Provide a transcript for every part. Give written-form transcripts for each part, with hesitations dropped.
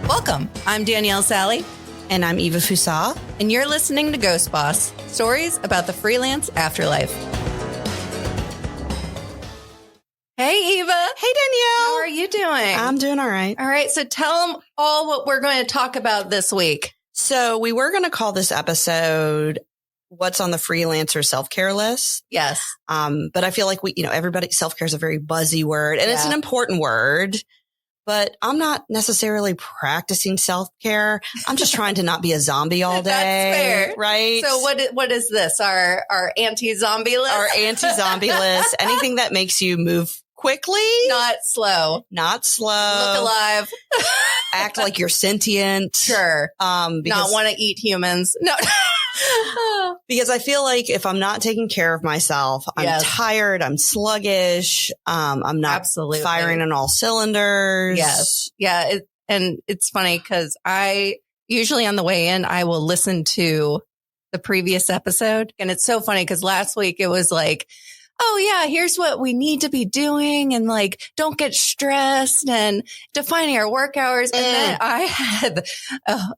Welcome. I'm Danielle Sally. And I'm Eva Fusa. And you're listening to Ghost Boss, stories about the freelance afterlife. Hey, Eva. Hey, Danielle. How are you doing? I'm doing all right. All right. So tell them all what we're going to talk about this week. So we were going to call this episode What's on the Freelancer Self-Care List. Yes. But I feel like everybody, self-care is a very buzzy word and it's an important word. But I'm not necessarily practicing self-care. I'm just trying to not be a zombie all day. That's fair. Right? So what is this? Our anti-zombie list? Our anti-zombie list. Anything that makes you move quickly. Not slow. Look alive. Act like you're sentient. Sure. Not want to eat humans. No. Because I feel like if I'm not taking care of myself, I'm tired, I'm sluggish, I'm not firing on all cylinders. Yes. Yeah. And it's funny because I usually on the way in, I will listen to the previous episode. And it's so funny because last week it was like, oh yeah, here's what we need to be doing and like, don't get stressed and defining our work hours. And then I had,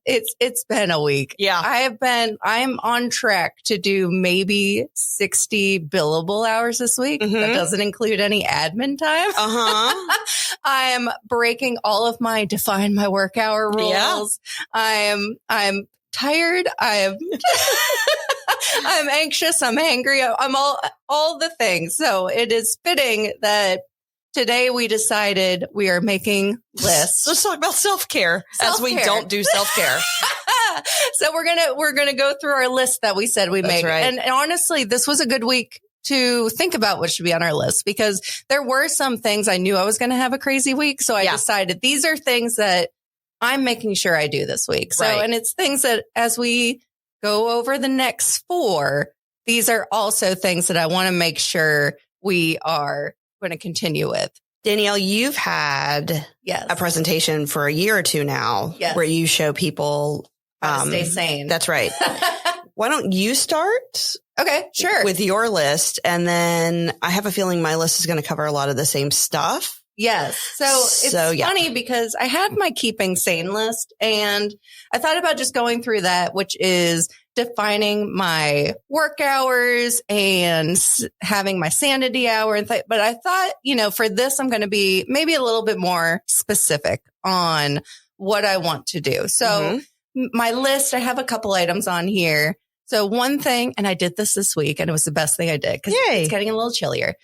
it's been a week. Yeah. I'm on track to do maybe 60 billable hours this week. Mm-hmm. That doesn't include any admin time. I am breaking all of my define my work hour rules. Yeah. I'm tired. I'm anxious. I'm angry. I'm all the things. So it is fitting that today we decided we are making lists. Let's talk about self-care as we don't do self-care. So we're gonna go through our list that we said we made. Right. And honestly, this was a good week to think about what should be on our list because there were some things I knew I was going to have a crazy week. So I decided these are things that I'm making sure I do this week. So, and it's things that as we go over the next 4, these are also things that I want to make sure we are going to continue with. Danielle, you've had a presentation for a year or 2 now where you show people how to stay sane. That's right. Why don't you start? Okay, sure. With your list. And then I have a feeling my list is going to cover a lot of the same stuff. Yes. So it's funny because I had my keeping sane list and I thought about just going through that, which is defining my work hours and having my sanity hour. But I thought, for this, I'm going to be maybe a little bit more specific on what I want to do. So my list, I have a couple items on here. So one thing, and I did this week and it was the best thing I did because it's getting a little chillier.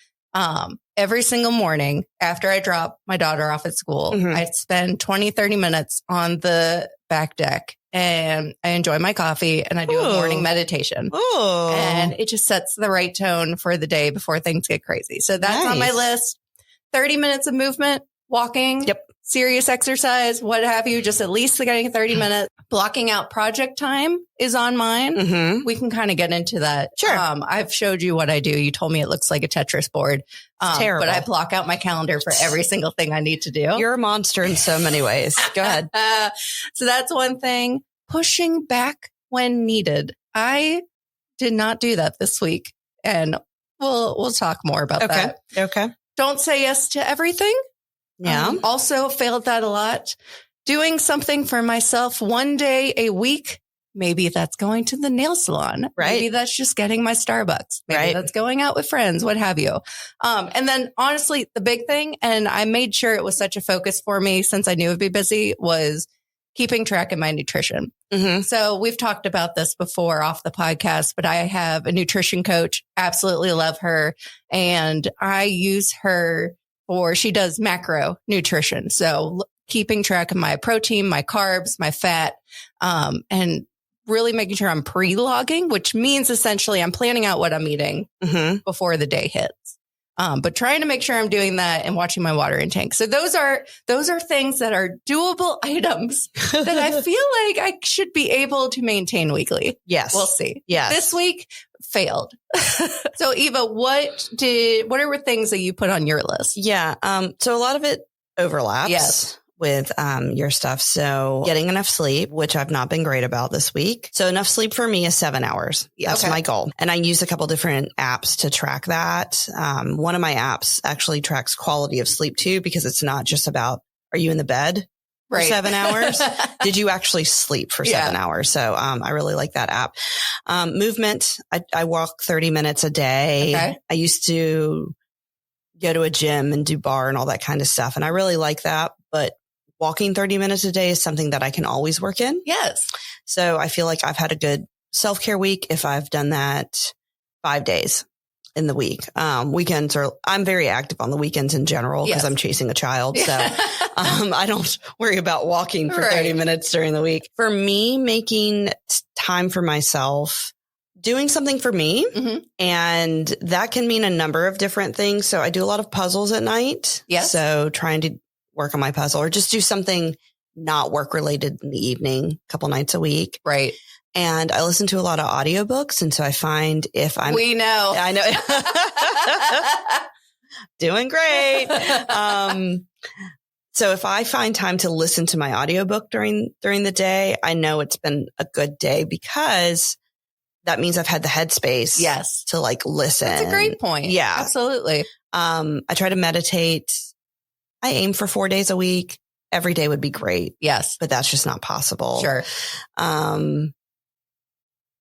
Every single morning after I drop my daughter off at school, I spend 20, 30 minutes on the back deck and I enjoy my coffee and I do a morning meditation. And it just sets the right tone for the day before things get crazy. So that's on my list. 30 minutes of movement, walking, serious exercise, what have you, just at least getting 30 minutes. Blocking out project time is on mine. We can kind of get into that. Sure. I've showed you what I do. You told me it looks like a Tetris board. Terrible. But I block out my calendar for every single thing I need to do. You're a monster in so many ways. Go ahead. So that's one thing. Pushing back when needed. I did not do that this week. And we'll talk more about that. Okay. Don't say yes to everything. Yeah. Also failed that a lot. Doing something for myself one day a week. Maybe that's going to the nail salon. Right. Maybe that's just getting my Starbucks. Maybe that's going out with friends, what have you. And then honestly, the big thing, and I made sure it was such a focus for me since I knew it'd be busy, was keeping track of my nutrition. So we've talked about this before off the podcast, but I have a nutrition coach. Absolutely love her. And I use her she does macro nutrition. So keeping track of my protein, my carbs, my fat, and really making sure I'm pre-logging, which means essentially I'm planning out what I'm eating before the day hits. But trying to make sure I'm doing that and watching my water intake. So those are things that are doable items that I feel like I should be able to maintain weekly. Yes. We'll see. Yes. This week failed. So Eva, what are things that you put on your list? Yeah. So a lot of it overlaps. Yes. With your stuff. So getting enough sleep, which I've not been great about this week. So enough sleep for me is 7 hours. That's my goal. And I use a couple different apps to track that. One of my apps actually tracks quality of sleep too, because it's not just about, are you in the bed? for 7 hours? Did you actually sleep for 7 hours? So I really like that app. Movement. I walk 30 minutes a day. Okay. I used to go to a gym and do bar and all that kind of stuff. And I really like that. But walking 30 minutes a day is something that I can always work in. Yes. So I feel like I've had a good self-care week if I've done that 5 days in the week. Weekends I'm very active on the weekends in general because I'm chasing a child. So I don't worry about walking for 30 minutes during the week. For me, making time for myself, doing something for me. And that can mean a number of different things. So I do a lot of puzzles at night. Yes. So trying to work on my puzzle or just do something not work related in the evening, a couple nights a week. Right. And I listen to a lot of audiobooks. And so I find we know. I know. Doing great. So if I find time to listen to my audiobook during the day, I know it's been a good day because that means I've had the headspace to like listen. That's a great point. Yeah. Absolutely. I try to meditate. I aim for 4 days a week. Every day would be great. Yes. But that's just not possible. Sure.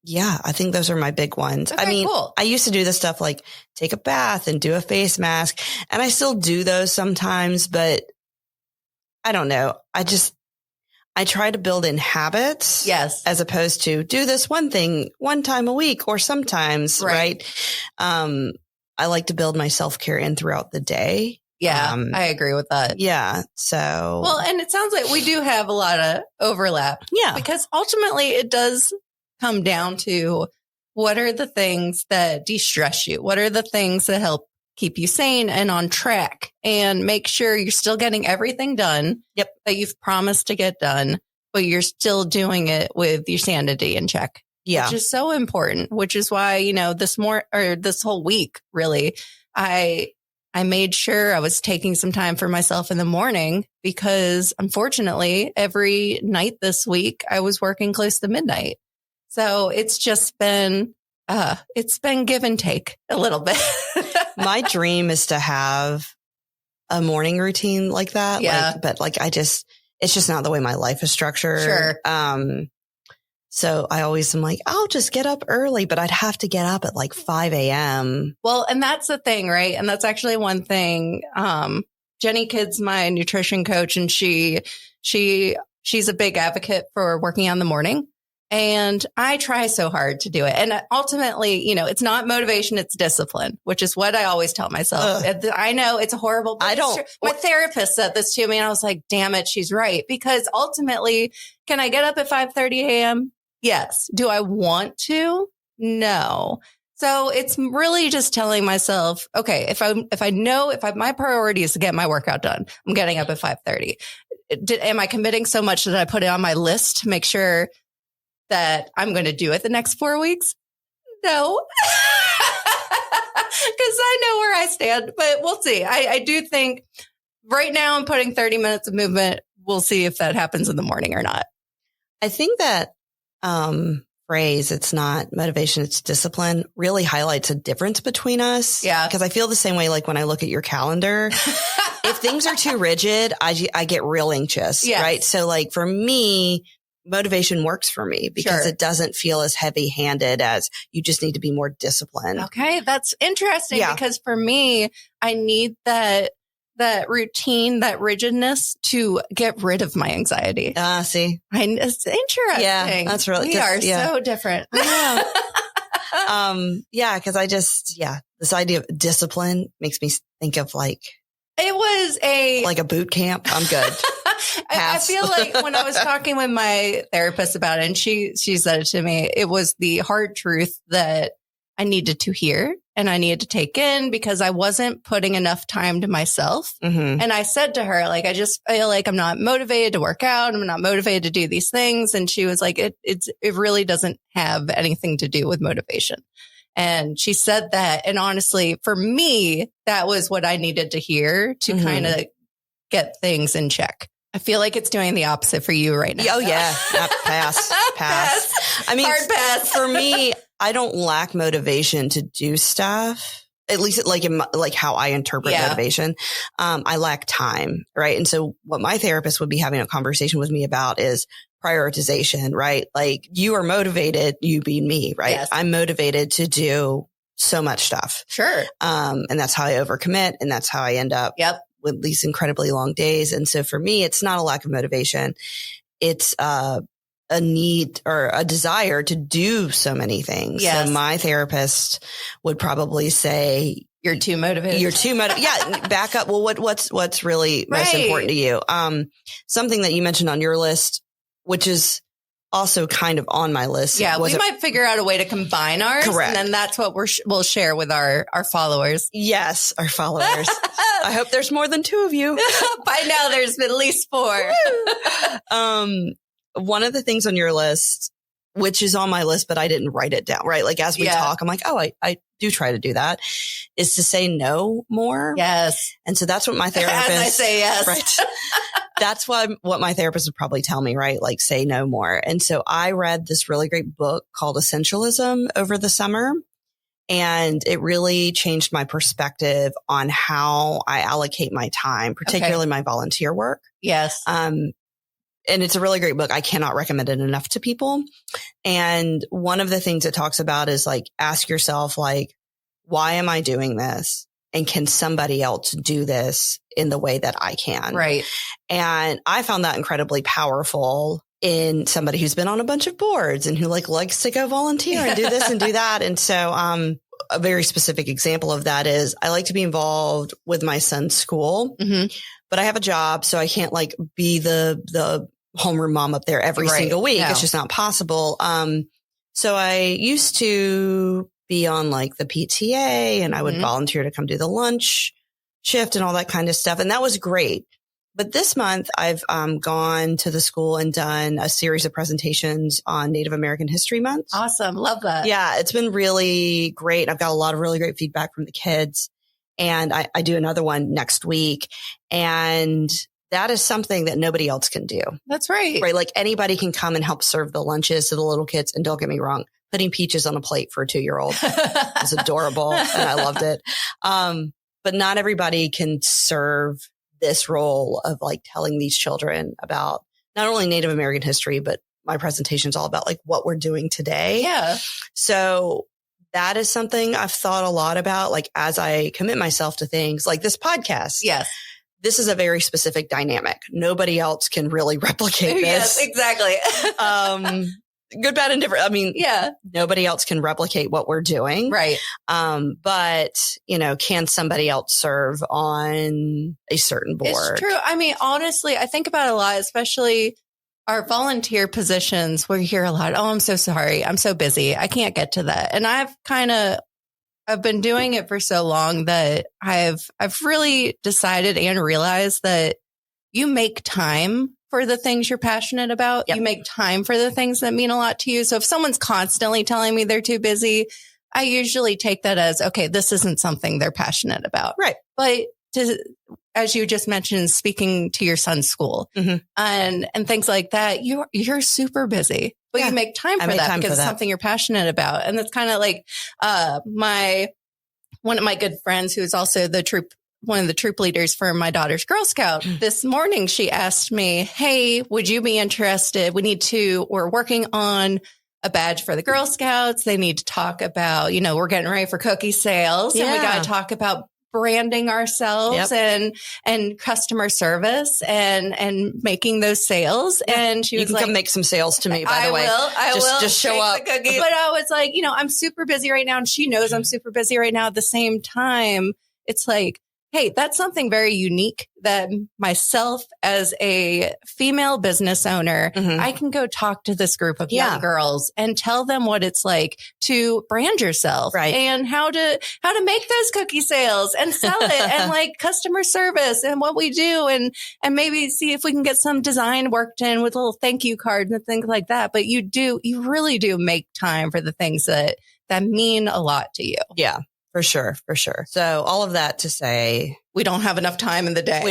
Yeah, I think those are my big ones. Okay, I mean, cool. I used to do this stuff like take a bath and do a face mask, and I still do those sometimes, but I don't know. I try to build in habits. Yes. As opposed to do this one thing one time a week or sometimes, right? I like to build my self-care in throughout the day. Yeah, I agree with that. Yeah. So. Well, and it sounds like we do have a lot of overlap. Yeah. Because ultimately it does come down to what are the things that de-stress you? What are the things that help keep you sane and on track and make sure you're still getting everything done that you've promised to get done, but you're still doing it with your sanity in check. Yeah. Which is so important, which is why, this whole week, really, I made sure I was taking some time for myself in the morning because unfortunately every night this week I was working close to midnight. So it's just been, it's been give and take a little bit. My dream is to have a morning routine like that. Yeah. It's just not the way my life is structured. Sure. So I always am like, I'll just get up early, but I'd have to get up at like 5 a.m. Well, and that's the thing, right? And that's actually one thing. Jenny Kidd's my nutrition coach, and she's a big advocate for working on the morning. And I try so hard to do it. And ultimately, it's not motivation, it's discipline, which is what I always tell myself. I know it's a horrible, my therapist said this to me and I was like, damn it, she's right. Because ultimately, can I get up at 5:30 a.m.? Yes. Do I want to? No. So it's really just telling myself, okay, my priority is to get my workout done, I'm getting up at 5:30. Am I committing so much that I put it on my list to make sure that I'm going to do it the next 4 weeks? No, because I know where I stand, but we'll see. I do think right now I'm putting 30 minutes of movement. We'll see if that happens in the morning or not. I think that phrase, it's not motivation, it's discipline, really highlights a difference between us. Yeah. Because I feel the same way, like when I look at your calendar, if things are too rigid, I get real anxious. Yes. Right. So like for me, motivation works for me because it doesn't feel as heavy handed as you just need to be more disciplined. Okay. That's interesting because for me, I need that routine, that rigidness to get rid of my anxiety. See, it's interesting. Yeah, that's really, we are so different. Yeah. Cause this idea of discipline makes me think of it was a boot camp. I'm good. I feel like when I was talking with my therapist about it and she said it to me, it was the hard truth that I needed to hear and I needed to take in because I wasn't putting enough time to myself. Mm-hmm. And I said to her, I just feel like I'm not motivated to work out. I'm not motivated to do these things. And she was like, it really doesn't have anything to do with motivation. And she said that. And honestly, for me, that was what I needed to hear to kind of get things in check. I feel like it's doing the opposite for you right now. Oh, yeah. Pass. I mean, hard pass. For me, I don't lack motivation to do stuff. at least like like how I interpret motivation. I lack time. Right. And so what my therapist would be having a conversation with me about is prioritization, right? Like you are motivated, you being me, right? Yes. I'm motivated to do so much stuff. Sure. And that's how I overcommit. And that's how I end up with these incredibly long days. And so for me, it's not a lack of motivation. It's, a need or a desire to do so many things. Yes. So my therapist would probably say, you're too motivated. You're too motivated. Yeah. Back up. Well, what's really most important to you? Something that you mentioned on your list, which is also kind of on my list. Yeah. We might figure out a way to combine ours. Correct. And then that's what we'll share with our followers. Yes. Our followers. I hope there's more than 2 of you. By now there's been at least 4. One of the things on your list, which is on my list, but I didn't write it down, right? Like as we talk, I'm like, oh, I do try to do that, is to say no more. Yes. And so that's what my therapist, as I say yes. Right. That's what my therapist would probably tell me, right? Like say no more. And so I read this really great book called Essentialism over the summer. And it really changed my perspective on how I allocate my time, particularly my volunteer work. Yes. And it's a really great book. I cannot recommend it enough to people. And one of the things it talks about is like, ask yourself, like, why am I doing this? And can somebody else do this in the way that I can? Right. And I found that incredibly powerful in somebody who's been on a bunch of boards and who like likes to go volunteer and do this and do that. And so, a very specific example of that is I like to be involved with my son's school, but I have a job. So I can't like be the homeroom mom up there every single week. No. It's just not possible. So I used to be on like the PTA and I would volunteer to come do the lunch shift and all that kind of stuff. And that was great. But this month I've gone to the school and done a series of presentations on Native American History Month. Awesome. Love that. Yeah, it's been really great. I've got a lot of really great feedback from the kids. And I do another one next week. And that is something that nobody else can do. That's right. Right. Like anybody can come and help serve the lunches to the little kids. And don't get me wrong, putting peaches on a plate for a 2-year-old is adorable. And I loved it. But not everybody can serve this role of like telling these children about not only Native American history, but my presentation is all about like what we're doing today. Yeah. So that is something I've thought a lot about, like as I commit myself to things like this podcast. Yes. This is a very specific dynamic. Nobody else can really replicate this. Yes, exactly. Good, bad, and different. I mean, nobody else can replicate what we're doing. Right. But, can somebody else serve on a certain board? It's true. I mean, honestly, I think about it a lot, especially our volunteer positions where you hear a lot, oh, I'm so sorry. I'm so busy. I can't get to that. And I've been doing it for so long that I've really decided and realized that you make time for the things you're passionate about. Yep. You make time for the things that mean a lot to you. So if someone's constantly telling me they're too busy, I usually take that as, okay, this isn't something they're passionate about. Right. But as you just mentioned, speaking to your son's school and things like that, you're super busy, but you make time for that because it's something you're passionate about. And that's kind of like, one of my good friends, who's also one of the troop leaders for my daughter's Girl Scout. This morning, she asked me, hey, would you be interested? We're working on a badge for the Girl Scouts. They need to talk about, we're getting ready for cookie sales and we got to talk about branding ourselves and customer service and making those sales. And she was you can come make some sales to me, by the way. I will. Just show up. But I was like, I'm super busy right now. And she knows I'm super busy right now. At the same time, it's like, hey, that's something very unique that myself as a female business owner, I can go talk to this group of young girls and tell them what it's like to brand yourself and how to make those cookie sales and sell it and like customer service and what we do and maybe see if we can get some design worked in with little thank you cards and things like that. But you really do make time for the things that mean a lot to you. Yeah. For sure. So all of that to say, we don't have enough time in the day.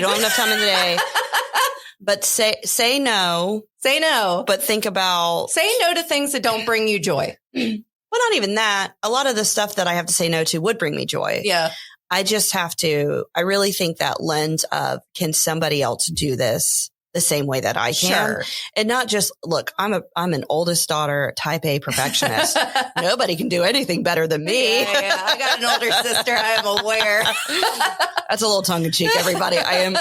But say no. Say no. But think about. Say no to things that don't bring you joy. Well, not even that. A lot of the stuff that I have to say no to would bring me joy. Yeah. I just have to, I really think that lens of, can somebody else do this the same way that I can? Sure. And not just, look, I'm an oldest daughter, type A perfectionist. Nobody can do anything better than me. Yeah. I got an older sister. I am aware. That's a little tongue in cheek, everybody. I am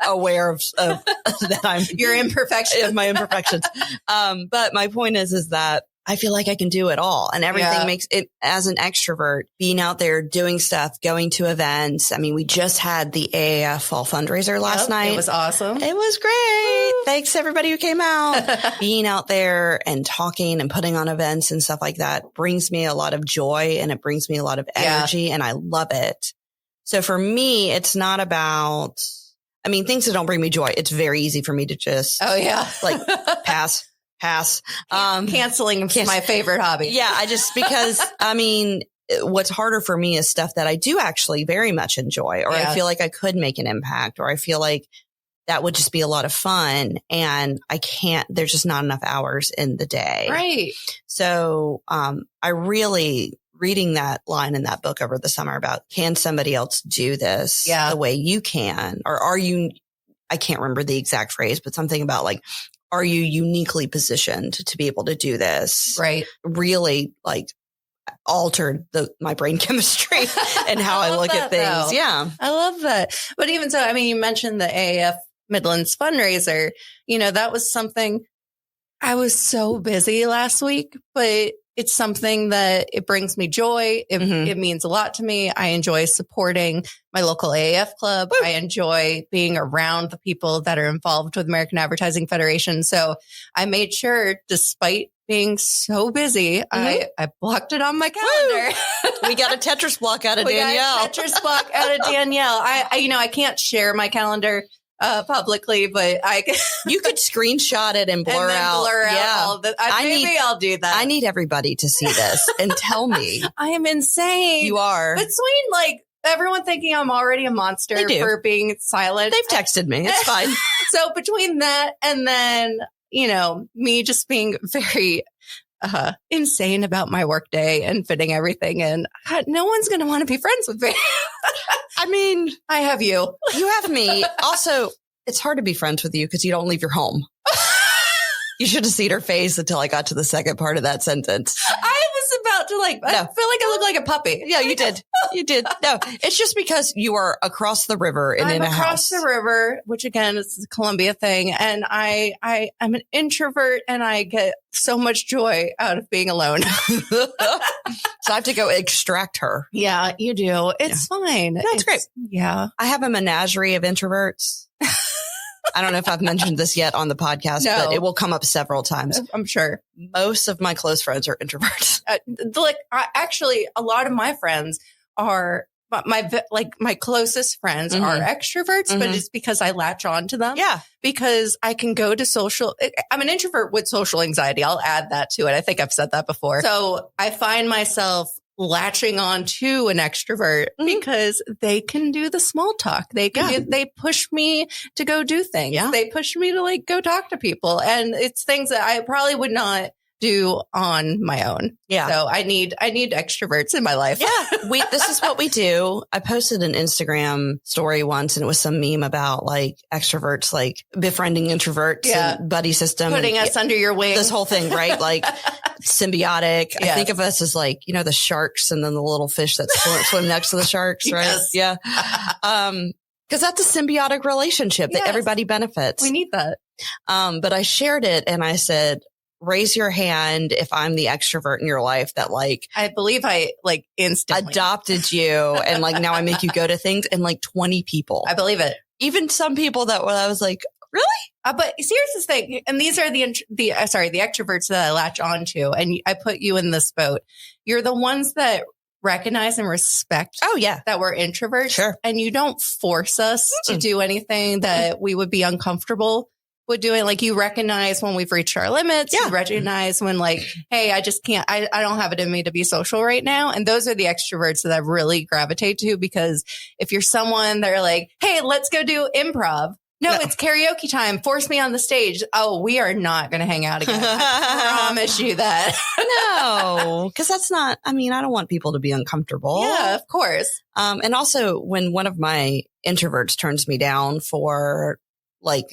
aware of that I'm your imperfections. Of my imperfections. But my point is that I feel like I can do it all, and everything makes it, as an extrovert, being out there doing stuff, going to events. I mean, we just had the AAF fall fundraiser last night. It was awesome. It was great. Thanks everybody who came out. Being out there and talking and putting on events and stuff like that brings me a lot of joy, and it brings me a lot of energy, and I love it. So for me, it's not about, I mean, things that don't bring me joy. It's very easy for me to just, like pass. Canceling is my favorite hobby. Yeah. Because I mean, what's harder for me is stuff that I do actually very much enjoy, or I feel like I could make an impact, or I feel like that would just be a lot of fun, and I can't, there's just not enough hours in the day. Right. So, I really, reading that line in that book over the summer about, can somebody else do this the way you can? Or are you, I can't remember the exact phrase, but something about like, are you uniquely positioned to be able to do this? Right. Really like altered my brain chemistry and how I look at things. Though. Yeah. I love that. But even so, I mean, you mentioned the AAF Midlands fundraiser, that was something, I was so busy last week, but it's something that it brings me joy. It means a lot to me. I enjoy supporting my local AAF club. Woo. I enjoy being around the people that are involved with American Advertising Federation. So I made sure, despite being so busy, I blocked it on my calendar. We got a Tetris block out of Danielle. I can't share my calendar publicly, but you could screenshot it and blur out all the, I'll do that. I need everybody to see this and tell me. I am insane. You are. Between like everyone thinking I'm already a monster for being silent. They've texted me. It's fine. So between that and then, me just being very insane about my work day and fitting everything in, no one's going to want to be friends with me. I mean, I have you. You have me. Also, it's hard to be friends with you because you don't leave your home. You should have seen her face until I got to the second part of that sentence. I was about to I feel like I look like a puppy. Yeah, you did. You did. No, it's just because you are across the river and in a house. Across the river, which again is the Columbia thing. And I'm an introvert, and I get so much joy out of being alone. So I have to go extract her. Yeah, you do. It's fine. No, it's great. Yeah. I have a menagerie of introverts. I don't know if I've mentioned this yet on the podcast, but it will come up several times. I'm sure. Most of my close friends are introverts. Actually, a lot of my friends are my closest friends are extroverts, but it's because I latch on to them. Yeah. Because I can go to social. I'm an introvert with social anxiety. I'll add that to it. I think I've said that before. So I find myself latching on to an extrovert because they can do the small talk. They can they push me to go do things. Yeah. They push me to go talk to people. And it's things that I probably would not do on my own. Yeah. So I need extroverts in my life. Yeah. This is what we do. I posted an Instagram story once, and it was some meme about extroverts, befriending introverts and buddy system. Putting us under your wing. This whole thing, right? Symbiotic. Yes. I think of us as the sharks and then the little fish that swim next to the sharks, right? Yes. Yeah. Cause that's a symbiotic relationship that everybody benefits. We need that. But I shared it and I said, raise your hand if I'm the extrovert in your life that I believe I instantly adopted you and now I make you go to things, and 20 people. I believe it. Even some people that I was like, really? But here's the thing. And these are the extroverts that I latch onto. And I put you in this boat. You're the ones that recognize and respect that we're introverts. Sure. And you don't force us to do anything that we would be uncomfortable with doing. You recognize when we've reached our limits. Yeah. You recognize when hey, I just can't, I don't have it in me to be social right now. And those are the extroverts that I really gravitate to, because if you're someone that are hey, let's go do improv. No, it's karaoke time. Force me on the stage. Oh, we are not going to hang out again. I promise you that. No, because that's not, I don't want people to be uncomfortable. Yeah, of course. And also when one of my introverts turns me down for like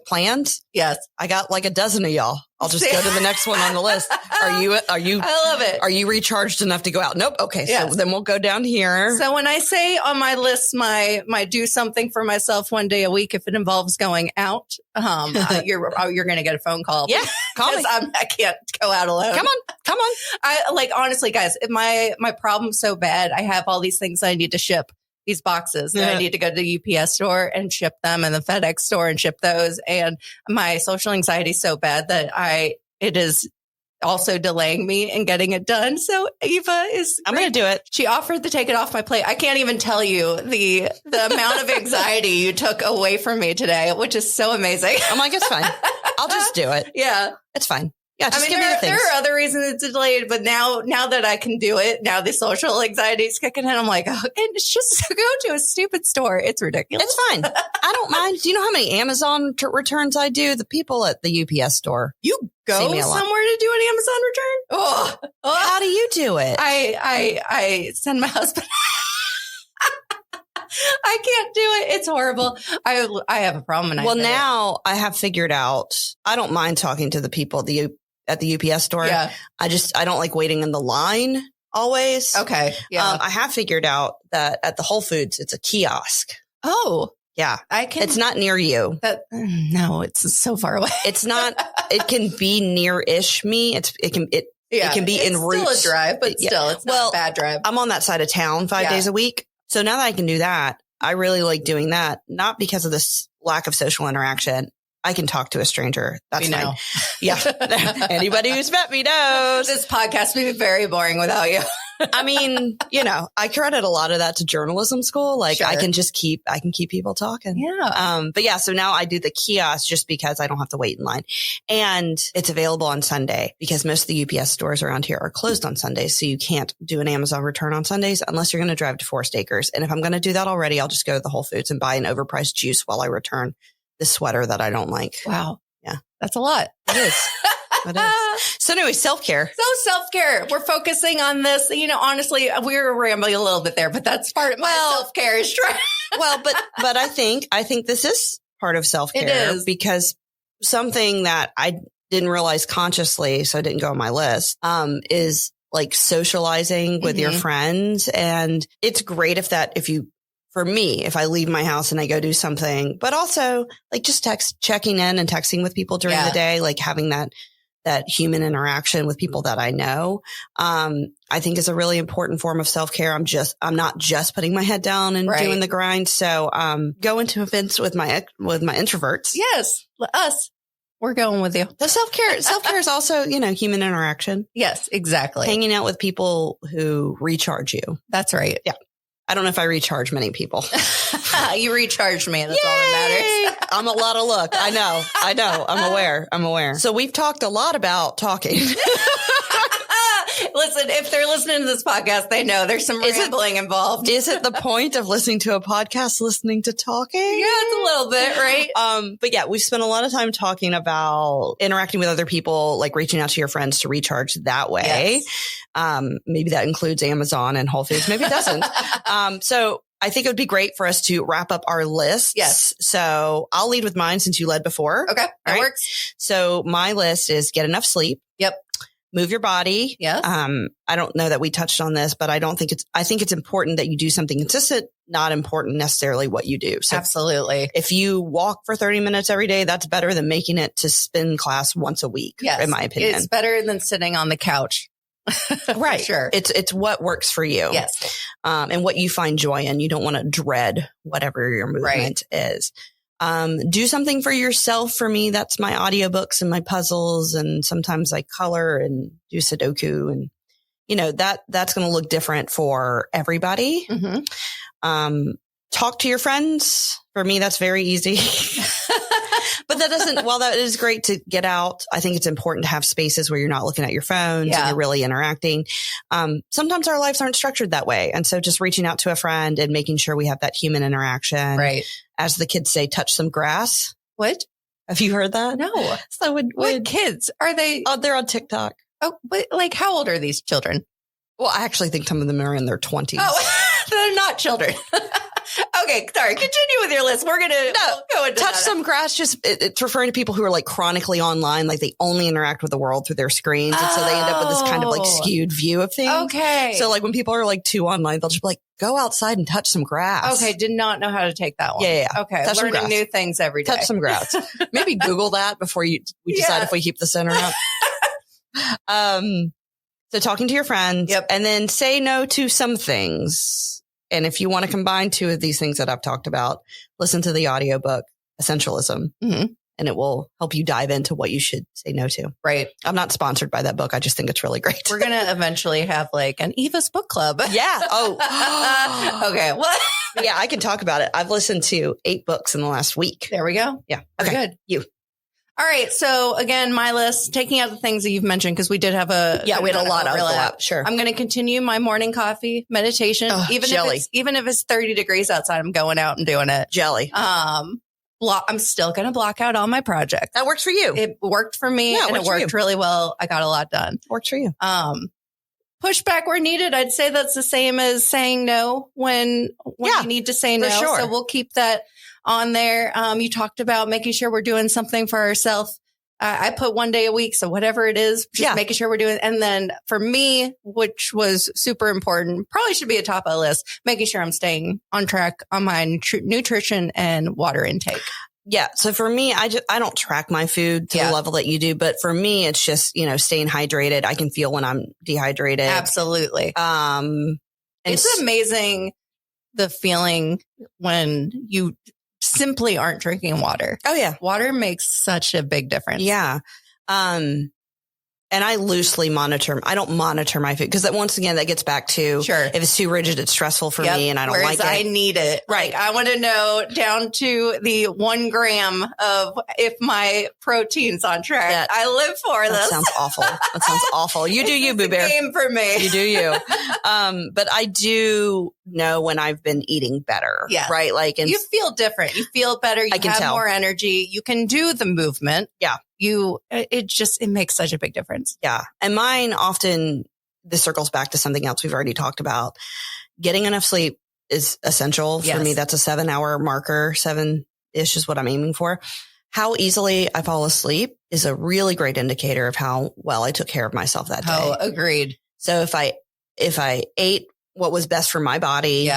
plans. Yes. I got like a dozen of y'all. I'll just go to the next one on the list. Are you, I love it. Are you recharged enough to go out? Nope. Okay. Yes. So then we'll go down here. So when I say on my list, my do something for myself one day a week, if it involves going out, you're going to get a phone call. Yeah. Call me. I can't go out alone. Come on. I like, honestly, guys, my problem's so bad. I have all these things I need to ship. These boxes that I need to go to the UPS store and ship them, and the FedEx store and ship those. And my social anxiety is so bad that it is also delaying me in getting it done. So Eva I'm going to do it. She offered to take it off my plate. I can't even tell you the amount of anxiety you took away from me today, which is so amazing. I'm like, it's fine. I'll just do it. Yeah. It's fine. Yeah, just give me the things. There are other reasons it's delayed, but now that I can do it, now the social anxiety is kicking in. I'm like, oh, and it's just go to a stupid store. It's ridiculous. It's fine. I don't mind. Do you know how many Amazon returns I do? The people at the UPS store. You go somewhere to do an Amazon return? Oh. How do you do it? I send my husband. I can't do it. It's horrible. I have a problem. Now I have figured out, I don't mind talking to the people at the UPS store. Yeah. I don't like waiting in the line always. Okay. Yeah. I have figured out that at the Whole Foods, it's a kiosk. Oh. Yeah. It's not near you. No, it's so far away. It's not, it can be near-ish me. It can be en route. It's still a drive, but still, it's not a bad drive. I'm on that side of town 5 days a week. So now that I can do that, I really like doing that, not because of this lack of social interaction. I can talk to a stranger. That's fine. Yeah. Anybody who's met me knows. This podcast would be very boring without you. I credit a lot of that to journalism school. Like, sure. I can keep people talking. Yeah. But yeah, so now I do the kiosk just because I don't have to wait in line, and it's available on Sunday because most of the UPS stores around here are closed on Sundays. So you can't do an Amazon return on Sundays unless you're going to drive to Forest Acres. And if I'm going to do that already, I'll just go to the Whole Foods and buy an overpriced juice while I return the sweater that I don't like. Wow. Yeah. That's a lot. It is. It is. So anyway, self-care. So self-care. We're focusing on this. Honestly, we were rambling a little bit there, but that's part of my self-care is trying. But I think this is part of self-care. It is. Because something that I didn't realize consciously, so it didn't go on my list, is like socializing with your friends. And it's great for me, if I leave my house and I go do something, but also like just checking in and texting with people during the day, like having that human interaction with people that I know, I think is a really important form of self-care. I'm not just putting my head down and doing the grind. So, going to events with my introverts. Yes. Us. We're going with you. The self-care is also, human interaction. Yes, exactly. Hanging out with people who recharge you. That's right. Yeah. I don't know if I recharge many people. You recharged me. That's all that matters. I'm a lot of luck. I know. I'm aware. So we've talked a lot about talking. Listen, if they're listening to this podcast, they know there's some rambling involved. Is it the point of listening to a podcast, listening to talking? Yeah, it's a little bit, right? But yeah, we've spent a lot of time talking about interacting with other people, like reaching out to your friends to recharge that way. Yes. Maybe that includes Amazon and Whole Foods. Maybe it doesn't. So I think it would be great for us to wrap up our list. Yes. So I'll lead with mine since you led before. Okay. That works. So my list is get enough sleep. Yep. Move your body. Yes. I don't know that we touched on this, but I think it's important that you do something consistent, not important necessarily what you do. So absolutely. If you walk for 30 minutes every day, that's better than making it to spin class once a week. Yes. In my opinion. It's better than sitting on the couch. Right. Sure. It's what works for you. Yes. And what you find joy in. You don't want to dread whatever your movement is. Do something for yourself. For me, that's my audiobooks and my puzzles. And sometimes I color and do Sudoku, and that's going to look different for everybody. Mm-hmm. Talk to your friends. For me, that's very easy. But that doesn't, while that is great to get out, I think it's important to have spaces where you're not looking at your phones and you're really interacting. Sometimes our lives aren't structured that way. And so just reaching out to a friend and making sure we have that human interaction. Right. As the kids say, touch some grass. What? Have you heard that? No. So what kids? Are they? Oh, they're on TikTok. Oh, but like how old are these children? Well, I actually think some of them are in their 20s. Oh, they're not children. Okay, sorry. Continue with your list. We're going to go into touch some grass. Just it's referring to people who are like chronically online, like they only interact with the world through their screens. And so they end up with this kind of like skewed view of things. Okay. So like when people are like too online, they'll just be like, go outside and touch some grass. Okay. Did not know how to take that one. Yeah. Okay. Touch Learning new things every day. Touch some grass. Maybe Google that before we decide if we keep the center up. So talking to your friends and then say no to some things. And if you want to combine two of these things that I've talked about, listen to the audiobook Essentialism, and it will help you dive into what you should say no to. Right. I'm not sponsored by that book. I just think it's really great. We're going to eventually have like an Eva's book club. Yeah. Oh, okay. What? Yeah, I can talk about it. I've listened to 8 books in the last week. There we go. Yeah. Okay. Good. You. All right. So again, my list, taking out the things that you've mentioned, because we did have we had a lot of overlap. Sure. I'm going to continue my morning coffee meditation. Even if it's 30 degrees outside, I'm going out and doing it. Jelly. I'm still going to block out all my projects. That works for you. It worked for me and it worked really well. I got a lot done. Works for you. Pushback where needed. I'd say that's the same as saying no when you need to say no. Sure. So we'll keep that on there. You talked about making sure we're doing something for ourselves. I put 1 day a week. So whatever it is, just making sure we're doing. And then for me, which was super important, probably should be a top of the list, making sure I'm staying on track on my nutrition and water intake. Yeah. So for me, I don't track my food to the level that you do, but for me, it's just, staying hydrated. I can feel when I'm dehydrated. Absolutely. It's amazing the feeling when you simply aren't drinking water. Oh yeah. Water makes such a big difference. Yeah. And I loosely monitor. I don't monitor my food because once again, that gets back to if it's too rigid, it's stressful for me and I don't like it. I need it. Right. I want to know down to the 1 gram of if my protein's on track. I live for this. That sounds awful. That sounds awful. You do you, Boo Bear. Game for me. You do you. But I do know when I've been eating better. Yeah. Right. Like, and you feel different. You feel better. You have more energy. You can do the movement. Yeah. It makes such a big difference. Yeah. And mine often, this circles back to something else we've already talked about. Getting enough sleep is essential. For me, that's a 7-hour marker. 7-ish is what I'm aiming for. How easily I fall asleep is a really great indicator of how well I took care of myself that day. Oh, agreed. So if I ate what was best for my body,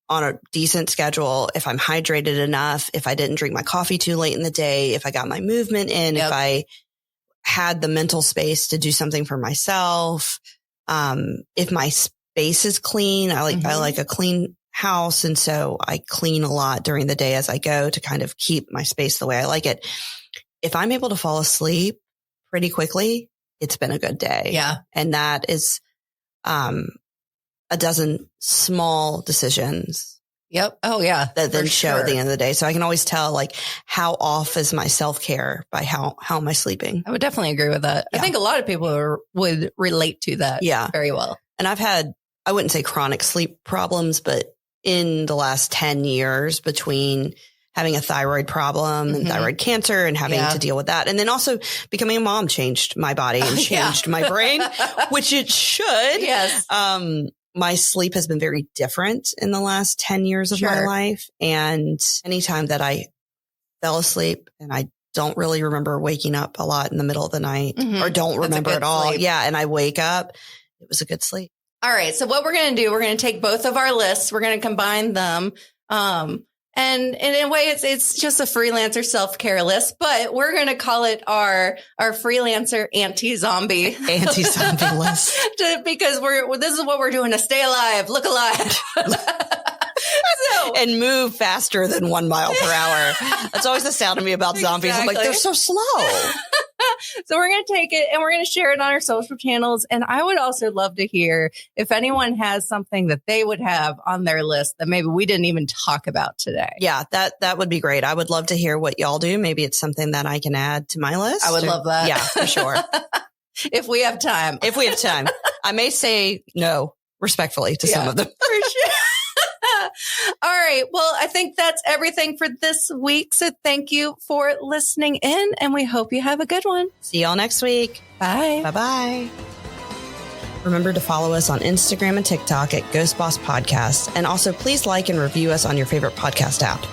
on a decent schedule, if I'm hydrated enough, if I didn't drink my coffee too late in the day, if I got my movement in, if I had the mental space to do something for myself, if my space is clean, I like a clean house. And so I clean a lot during the day as I go to kind of keep my space the way I like it. If I'm able to fall asleep pretty quickly, it's been a good day. Yeah. And that is, a dozen small decisions. Yep. Oh yeah. That then show at the end of the day. So I can always tell like how off is my self-care by how am I sleeping? I would definitely agree with that. Yeah. I think a lot of people would relate to that very well. And I've had, I wouldn't say chronic sleep problems, but in the last 10 years between having a thyroid problem and thyroid cancer and having to deal with that. And then also becoming a mom changed my body and changed my brain, which it should. Yes. My sleep has been very different in the last 10 years of my life. And anytime that I fell asleep and I don't really remember waking up a lot in the middle of the night or don't remember at all. Sleep. Yeah. And I wake up, it was a good sleep. All right. So what we're going to do, we're going to take both of our lists. We're going to combine them. And in a way, it's just a freelancer self-care list, but we're going to call it our freelancer anti-zombie list because this is what we're doing to stay alive, look alive. And move faster than 1 mile per hour. That's always the sound of me about zombies. I'm like, they're so slow. So we're going to take it and we're going to share it on our social channels. And I would also love to hear if anyone has something that they would have on their list that maybe we didn't even talk about today. Yeah, that would be great. I would love to hear what y'all do. Maybe it's something that I can add to my list. I would love that. Yeah, for sure. If we have time. I may say no respectfully to some of them. For sure. All right. Well, I think that's everything for this week. So thank you for listening in, and we hope you have a good one. See y'all next week. Bye. Bye-bye. Remember to follow us on Instagram and TikTok at Ghost Boss Podcast. And also please like and review us on your favorite podcast app.